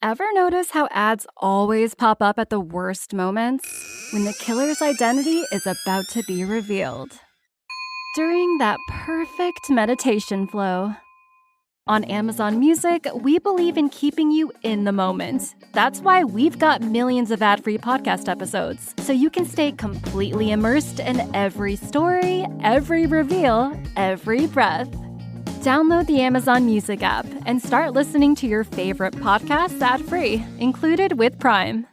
Ever notice how ads always pop up at the worst moments? When the killer's identity is about to be revealed. During that perfect meditation flow. On Amazon Music, we believe in keeping you in the moment. That's why we've got millions of ad-free podcast episodes, so you can stay completely immersed in every story, every reveal, every breath. Download the Amazon Music app and start listening to your favorite podcasts ad-free, included with Prime.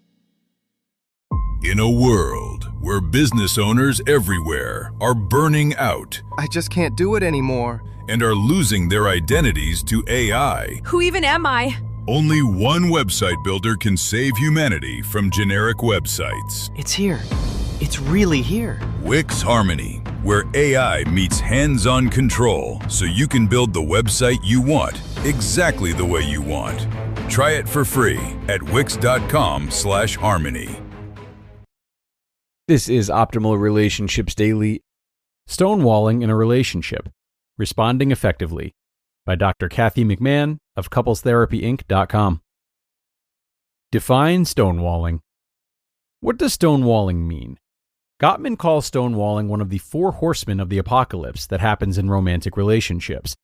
In a world where business owners everywhere are burning out, I just can't do it anymore. And are losing their identities to AI. Who even am I? Only one website builder can save humanity from generic websites. It's here. It's really here. Wix Harmony, where AI meets hands-on control so you can build the website you want, exactly the way you want. Try it for free at wix.com/harmony. This is Optimal Relationships Daily, Stonewalling in a Relationship, Responding Effectively, by Dr. Kathy McMahon of CouplesTherapyInc.com. Define stonewalling. What does stonewalling mean? Gottman calls stonewalling one of the four horsemen of the apocalypse that happens in romantic relationships.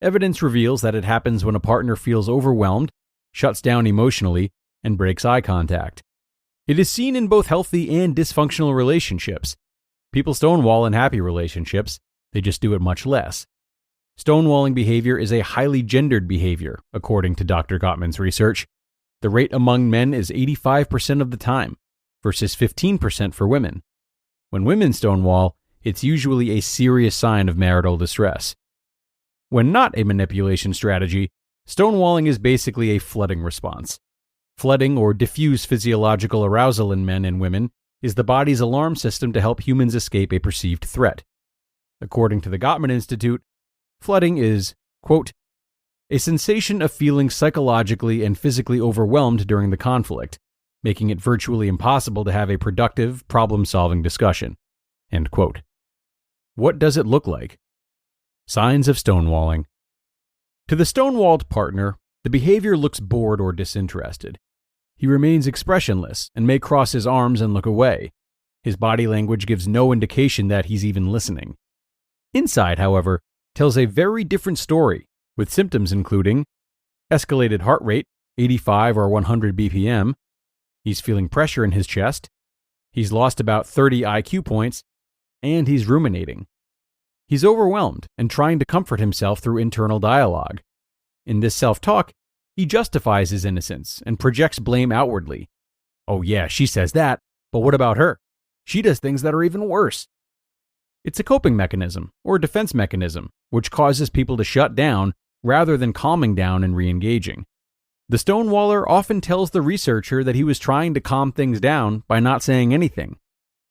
Evidence reveals that it happens when a partner feels overwhelmed, shuts down emotionally, and breaks eye contact. It is seen in both healthy and dysfunctional relationships. People stonewall in happy relationships. They just do it much less. Stonewalling behavior is a highly gendered behavior, according to Dr. Gottman's research. The rate among men is 85% of the time, versus 15% for women. When women stonewall, it's usually a serious sign of marital distress. When not a manipulation strategy, stonewalling is basically a flooding response. Flooding, or diffuse physiological arousal in men and women, is the body's alarm system to help humans escape a perceived threat. According to the Gottman Institute, flooding is, quote, a sensation of feeling psychologically and physically overwhelmed during the conflict, making it virtually impossible to have a productive, problem-solving discussion, end quote. What does it look like? Signs of stonewalling. To the stonewalled partner, the behavior looks bored or disinterested. He remains expressionless and may cross his arms and look away. His body language gives no indication that he's even listening. Inside, however, tells a very different story, with symptoms including escalated heart rate, 85 or 100 BPM, he's feeling pressure in his chest, he's lost about 30 IQ points, and he's ruminating. He's overwhelmed and trying to comfort himself through internal dialogue. In this self-talk, he justifies his innocence and projects blame outwardly. Oh yeah, she says that, but what about her? She does things that are even worse. It's a coping mechanism, or defense mechanism, which causes people to shut down rather than calming down and re-engaging. The stonewaller often tells the researcher that he was trying to calm things down by not saying anything.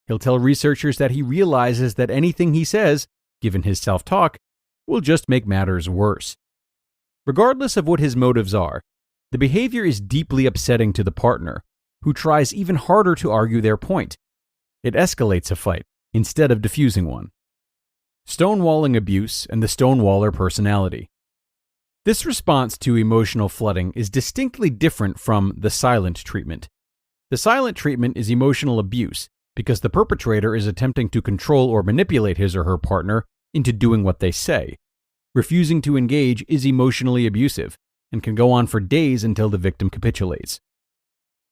He'll tell researchers that he realizes that anything he says, given his self-talk, will just make matters worse. Regardless of what his motives are, the behavior is deeply upsetting to the partner, who tries even harder to argue their point. It escalates a fight instead of diffusing one. Stonewalling abuse and the stonewaller personality. This response to emotional flooding is distinctly different from the silent treatment. The silent treatment is emotional abuse because the perpetrator is attempting to control or manipulate his or her partner into doing what they say. Refusing to engage is emotionally abusive and can go on for days until the victim capitulates.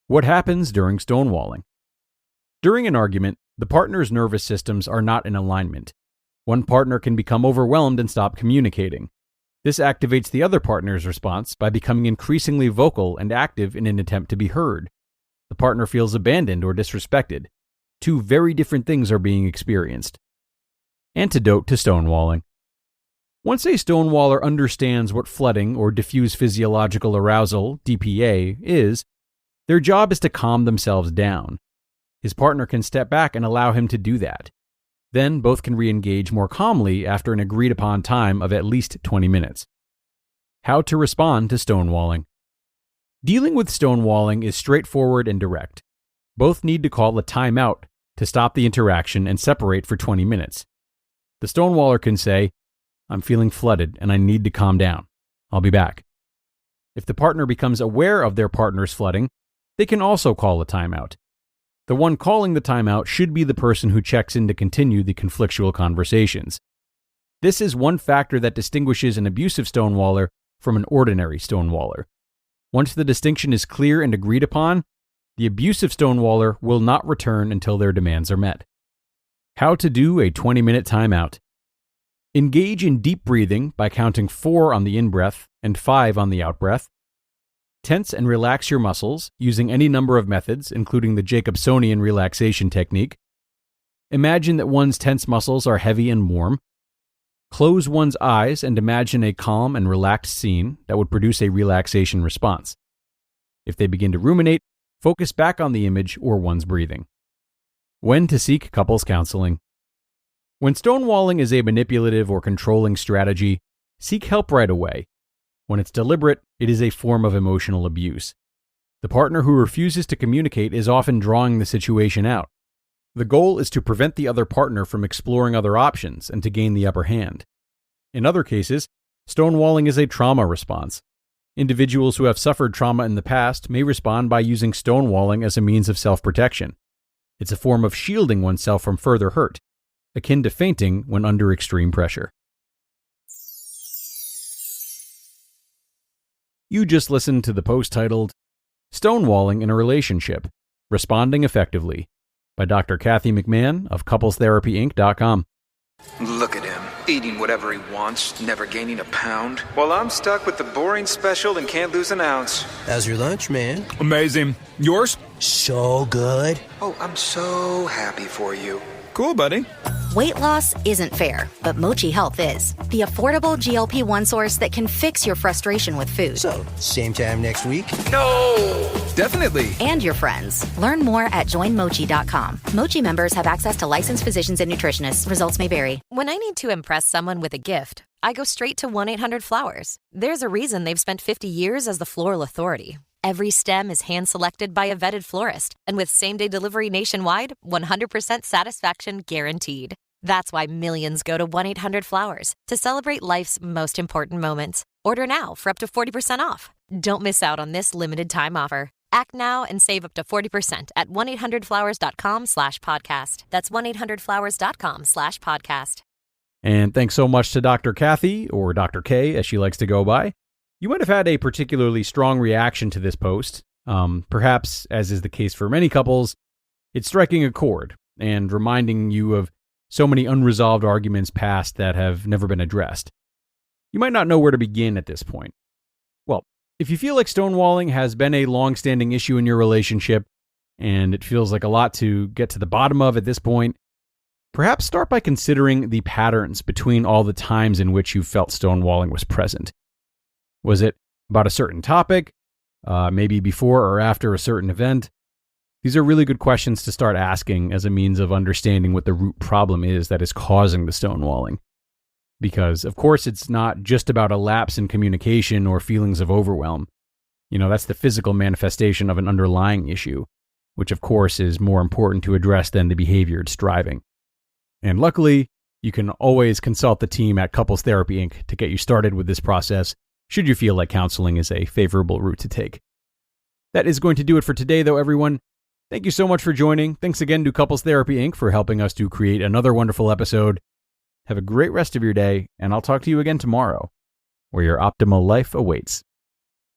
What happens during stonewalling? During an argument, the partner's nervous systems are not in alignment. One partner can become overwhelmed and stop communicating. This activates the other partner's response by becoming increasingly vocal and active in an attempt to be heard. The partner feels abandoned or disrespected. Two very different things are being experienced. Antidote to stonewalling. Once a stonewaller understands what flooding or diffuse physiological arousal, DPA, is, their job is to calm themselves down. His partner can step back and allow him to do that. Then both can re-engage more calmly after an agreed-upon time of at least 20 minutes. How to respond to stonewalling. Dealing with stonewalling is straightforward and direct. Both need to call a timeout to stop the interaction and separate for 20 minutes. The stonewaller can say, "I'm feeling flooded and I need to calm down. I'll be back." If the partner becomes aware of their partner's flooding, they can also call a timeout. The one calling the timeout should be the person who checks in to continue the conflictual conversations. This is one factor that distinguishes an abusive stonewaller from an ordinary stonewaller. Once the distinction is clear and agreed upon, the abusive stonewaller will not return until their demands are met. How to do a 20-minute timeout. Engage in deep breathing by counting 4 on the in-breath and 5 on the out-breath. Tense and relax your muscles using any number of methods, including the Jacobsonian relaxation technique. Imagine that one's tense muscles are heavy and warm. Close one's eyes and imagine a calm and relaxed scene that would produce a relaxation response. If they begin to ruminate, focus back on the image or one's breathing. When to seek couples counseling. When stonewalling is a manipulative or controlling strategy, seek help right away. When it's deliberate, it is a form of emotional abuse. The partner who refuses to communicate is often drawing the situation out. The goal is to prevent the other partner from exploring other options and to gain the upper hand. In other cases, stonewalling is a trauma response. Individuals who have suffered trauma in the past may respond by using stonewalling as a means of self-protection. It's a form of shielding oneself from further hurt, akin to fainting when under extreme pressure. You just listened to the post titled, Stonewalling in a Relationship, Responding Effectively, by Dr. Kathy McMahon of CouplesTherapyInc.com. Look at him, eating whatever he wants, never gaining a pound. While I'm stuck with the boring special and can't lose an ounce. How's your lunch, man? Amazing. Yours? So good. Oh, I'm so happy for you. Cool, buddy. Weight loss isn't fair, but Mochi Health is. The affordable GLP-1 source that can fix your frustration with food. So, same time next week? No! Definitely. And your friends. Learn more at joinmochi.com. Mochi members have access to licensed physicians and nutritionists. Results may vary. When I need to impress someone with a gift, I go straight to 1-800-Flowers. There's a reason they've spent 50 years as the floral authority. Every stem is hand-selected by a vetted florist, and with same-day delivery nationwide, 100% satisfaction guaranteed. That's why millions go to 1-800-Flowers to celebrate life's most important moments. Order now for up to 40% off. Don't miss out on this limited-time offer. Act now and save up to 40% at 1-800-Flowers.com/podcast. That's 1-800-Flowers.com/podcast. And thanks so much to Dr. Kathy, or Dr. K as she likes to go by. You might have had a particularly strong reaction to this post. Perhaps, as is the case for many couples, it's striking a chord and reminding you of so many unresolved arguments past that have never been addressed. You might not know where to begin at this point. Well, if you feel like stonewalling has been a long-standing issue in your relationship, and it feels like a lot to get to the bottom of at this point, perhaps start by considering the patterns between all the times in which you felt stonewalling was present. Was it about a certain topic? Maybe before or after a certain event? These are really good questions to start asking as a means of understanding what the root problem is that is causing the stonewalling. Because, of course, it's not just about a lapse in communication or feelings of overwhelm. That's the physical manifestation of an underlying issue, which, of course, is more important to address than the behavior it's driving. And luckily, you can always consult the team at Couples Therapy Inc. to get you started with this process, should you feel like counseling is a favorable route to take. That is going to do it for today, though, everyone. Thank you so much for joining. Thanks again to Couples Therapy Inc. for helping us to create another wonderful episode. Have a great rest of your day, and I'll talk to you again tomorrow, where your optimal life awaits.